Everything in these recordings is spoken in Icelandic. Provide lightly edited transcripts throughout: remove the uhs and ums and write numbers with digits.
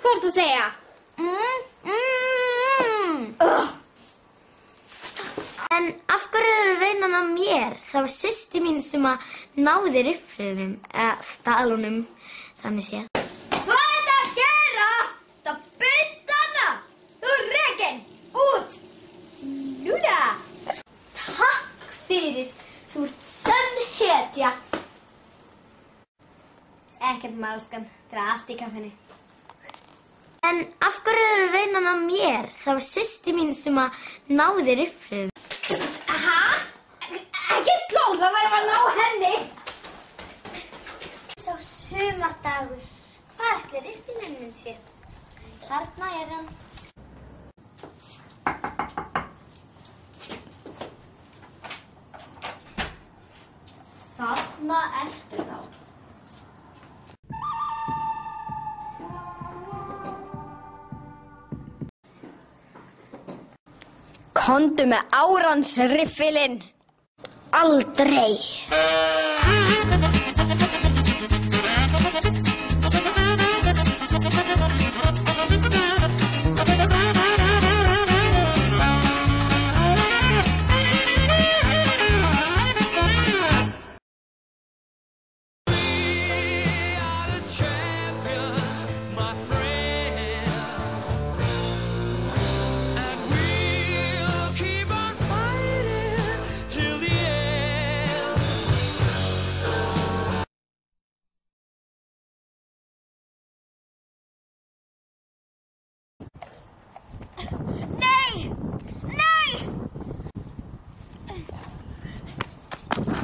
veit hvað þú segja. En af hverju eru reynan að mér? Það var systir mín sem að náði rifflinum, eða stalunum, þannig séð. Hvað er þetta að gera? Það byrst hana! Þú er rekin! Út! Núna! Takk fyrir, þú ert sönn hetja. Ekkert málskan, það er allt í kaffinu. En af hverju eru reynan að mér? Það var systir mín sem að náði rifflinum. Ekki sló, það verður að ná henni. Sá sumardagur. Hvar ætli rifflinn minn sé? Þarna er hann. Þarna ertu þá. Komdu með árans riffilinn. Aldrei.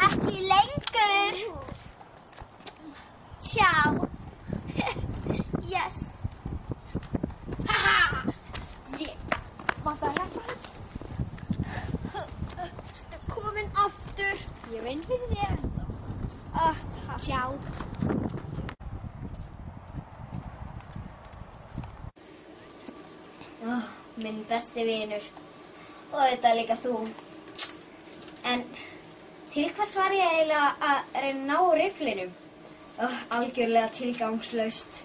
Ekki lengur. Sjá. Yes. Haha. Vantar að hjálpa hann. Ertu komin aftur? Ég vinn fyrir þér ennþá. Takk. Sjá. Minn besti vinur. Og þetta líka þú. En til hvers var ég eiginlega að reyna að ná rifflinum? Algjörlega tilgangslaust.